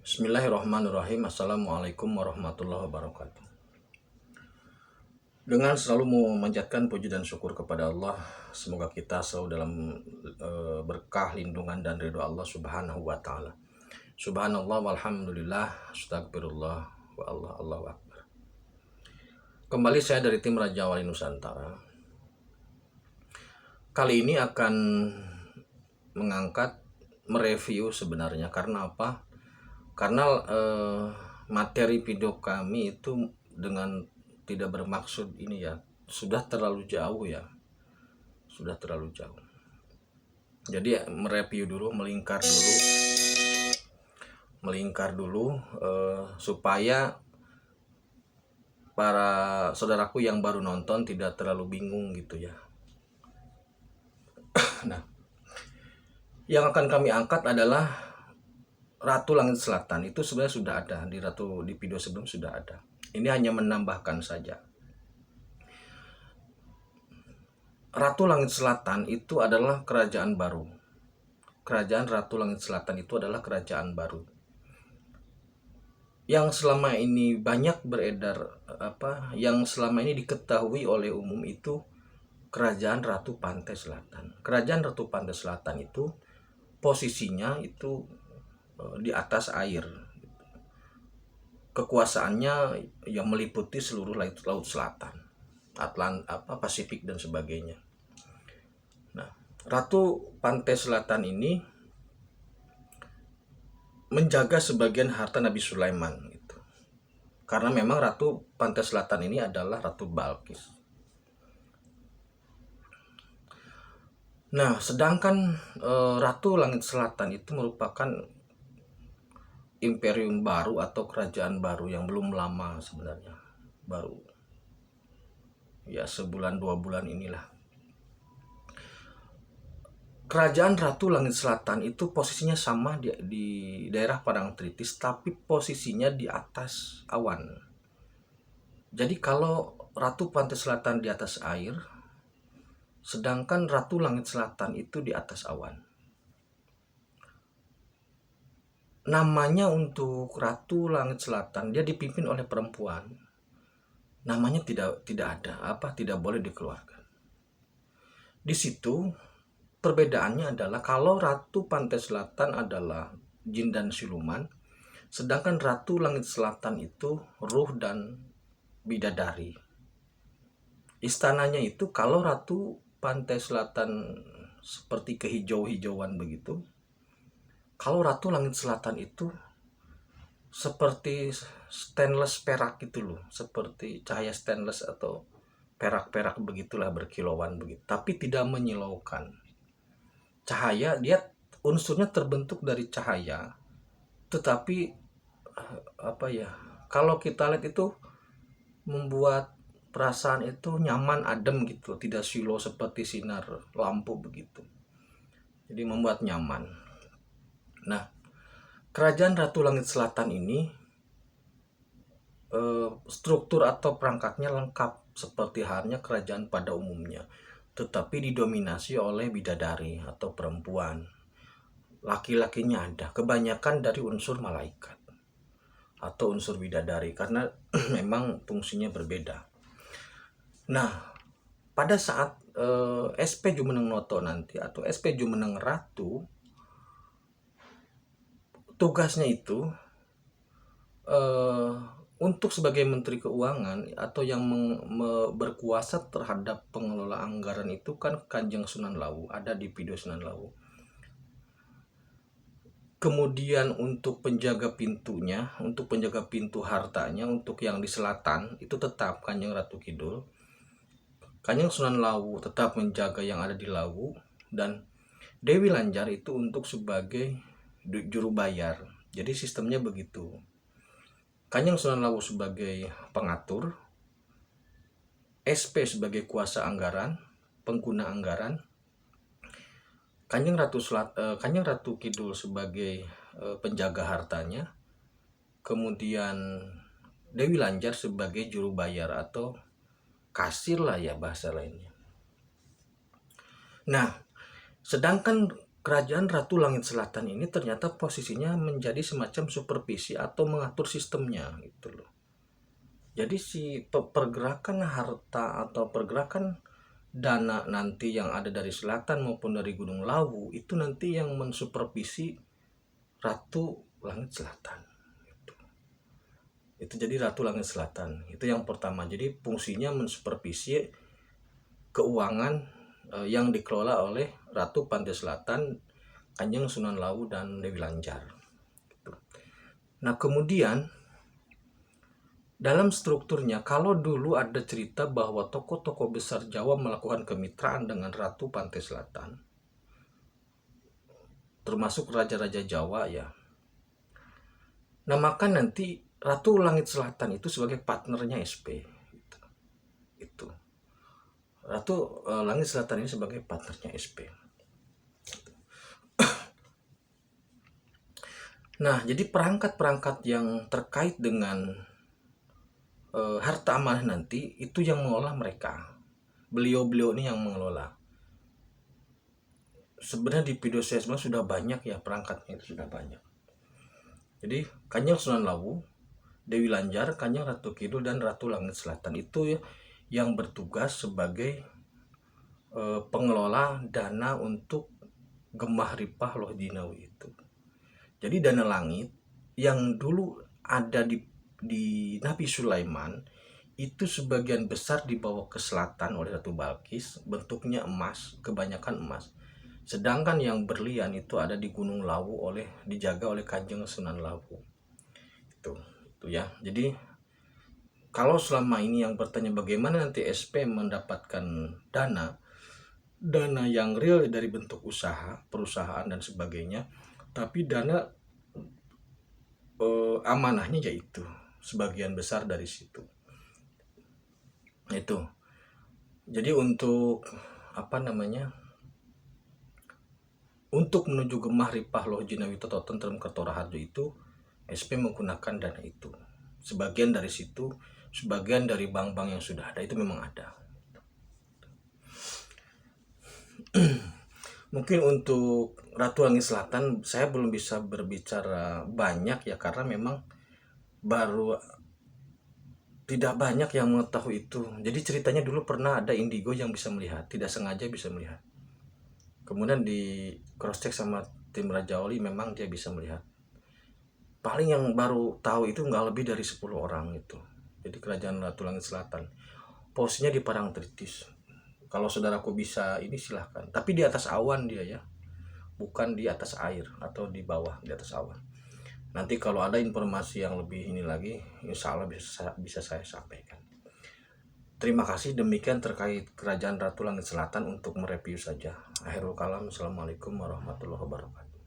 Bismillahirrahmanirrahim. Assalamualaikum warahmatullahi wabarakatuh. Dengan selalu memanjatkan puji dan syukur kepada Allah, semoga kita selalu dalam berkah, lindungan dan ridho Allah Subhanahu wa taala. Subhanallah walhamdulillah, astagfirullah wa Allahu akbar. Kembali saya dari tim Raja Wali Nusantara. Kali ini akan mereview sebenarnya, karena apa? Karena materi video kami itu dengan tidak bermaksud ini ya, sudah terlalu jauh. Jadi mereview dulu, melingkar dulu supaya para saudaraku yang baru nonton tidak terlalu bingung gitu ya. Nah, yang akan kami angkat adalah Ratu Langit Selatan. Itu sebenarnya sudah ada di video sebelum sudah ada. Ini hanya menambahkan saja. Ratu Langit Selatan itu adalah kerajaan baru. Kerajaan Ratu Langit Selatan itu adalah kerajaan baru yang selama ini banyak beredar, yang selama ini diketahui oleh umum itu Kerajaan Ratu Pantai Selatan. Kerajaan Ratu Pantai Selatan itu posisinya itu di atas air. Kekuasaannya yang meliputi seluruh laut selatan, Pasifik dan sebagainya. Nah, Ratu Pantai Selatan ini menjaga sebagian harta Nabi Sulaiman gitu. Karena memang Ratu Pantai Selatan ini adalah Ratu Balkis. Nah, sedangkan Ratu Langit Selatan itu merupakan imperium baru atau kerajaan baru yang belum lama sebenarnya, baru ya sebulan 2 bulan inilah. Kerajaan Ratu Langit Selatan itu posisinya sama di daerah Parangtritis, tapi posisinya di atas awan. Jadi kalau Ratu Pantai Selatan di atas air, sedangkan Ratu Langit Selatan itu di atas awan. Namanya untuk Ratu Langit Selatan, dia dipimpin oleh perempuan. Namanya tidak boleh dikeluarkan. Di situ perbedaannya adalah kalau Ratu Pantai Selatan adalah jin dan siluman, sedangkan Ratu Langit Selatan itu ruh dan bidadari. Istananya itu kalau Ratu Pantai Selatan seperti kehijau-hijauan begitu, kalau Ratu Langit Selatan itu seperti stainless perak gitu loh, seperti cahaya stainless atau perak-perak begitulah, berkilauan begitu, tapi tidak menyilaukan. Cahaya, dia unsurnya terbentuk dari cahaya, tetapi kalau kita lihat itu membuat perasaan itu nyaman, adem gitu, tidak silau seperti sinar lampu begitu. Jadi membuat nyaman. Nah, kerajaan Ratu Langit Selatan ini struktur atau perangkatnya lengkap seperti halnya kerajaan pada umumnya, tetapi didominasi oleh bidadari atau perempuan. Laki-lakinya ada, kebanyakan dari unsur malaikat atau unsur bidadari, karena memang fungsinya berbeda. Nah, pada saat SP Jumeneng Noto nanti atau SP Jumeneng Ratu, tugasnya itu untuk sebagai Menteri Keuangan atau yang berkuasa terhadap pengelola anggaran itu kan Kanjeng Sunan Lawu, ada di video Sunan Lawu. Kemudian untuk penjaga pintunya, untuk penjaga pintu hartanya, untuk yang di selatan itu tetap Kanjeng Ratu Kidul. Kanjeng Sunan Lawu tetap menjaga yang ada di Lawu, dan Dewi Lanjar itu untuk sebagai juru bayar. Jadi sistemnya begitu. Kanjeng Sunan Lawu sebagai pengatur, SP sebagai kuasa anggaran, pengguna anggaran, Kanjeng Ratu Kidul sebagai penjaga hartanya, kemudian Dewi Lanjar sebagai juru bayar atau kasir lah ya bahasa lainnya. Nah, sedangkan kerajaan Ratu Langit Selatan ini ternyata posisinya menjadi semacam supervisi atau mengatur sistemnya gitu loh. Jadi si pergerakan harta atau pergerakan dana nanti yang ada dari selatan maupun dari Gunung Lawu itu nanti yang mensupervisi Ratu Langit Selatan. Itu jadi Ratu Langit Selatan. Itu yang pertama. Jadi fungsinya mensupervisi keuangan yang dikelola oleh Ratu Pantai Selatan, Kanjeng Sunan Lawu dan Dewi Lanjar. Nah, kemudian dalam strukturnya, kalau dulu ada cerita bahwa tokoh-tokoh besar Jawa melakukan kemitraan dengan Ratu Pantai Selatan, termasuk raja-raja Jawa ya. Nah, maka nanti Ratu Langit Selatan itu sebagai partnernya SP. Itu. Ratu Langit Selatan ini sebagai partnernya SP. Nah, jadi perangkat-perangkat yang terkait dengan harta amanah nanti itu yang mengelola mereka. Beliau-beliau ini yang mengelola. Sebenarnya di video saya sudah banyak ya, perangkatnya itu sudah banyak. Jadi Kanjeng Sunan Lawu, Dewi Lanjar, Kanjeng Ratu Kidul dan Ratu Langit Selatan itu ya, yang bertugas sebagai pengelola dana untuk Gemah Ripah Loh Dinawi itu. Jadi dana langit yang dulu ada di Nabi Sulaiman itu sebagian besar dibawa ke selatan oleh Ratu Balkis, bentuknya emas, kebanyakan emas. Sedangkan yang berlian itu ada di Gunung Lawu dijaga oleh Kanjeng Sunan Lawu. Itu ya. Jadi kalau selama ini yang bertanya bagaimana nanti SP mendapatkan dana yang real dari bentuk usaha, perusahaan dan sebagainya, tapi dana amanahnya yaitu sebagian besar dari situ. Itu. Jadi untuk untuk menuju Gemah Ripah Loh Jinawi Toto Tentrem Kertoraharjo itu SP menggunakan dana itu. Sebagian dari situ, sebagian dari bank-bank yang sudah ada itu memang ada. Mungkin untuk Ratu Langit Selatan saya belum bisa berbicara banyak ya, karena memang baru tidak banyak yang mengetahui itu. Jadi ceritanya dulu pernah ada indigo yang bisa melihat, tidak sengaja bisa melihat. Kemudian di cross check sama tim Raja Oli, memang dia bisa melihat. Paling yang baru tahu itu nggak lebih dari 10 orang itu. Jadi kerajaan Ratu Langit Selatan posisinya di Parangtritis. Kalau saudaraku bisa ini silahkan, tapi di atas awan dia ya, bukan di atas air atau di bawah, di atas awan. Nanti kalau ada informasi yang lebih ini lagi, insya Allah bisa saya sampaikan. Terima kasih, demikian terkait kerajaan Ratu Langit Selatan untuk mereview saja. Akhirul kalam, assalamualaikum warahmatullahi wabarakatuh.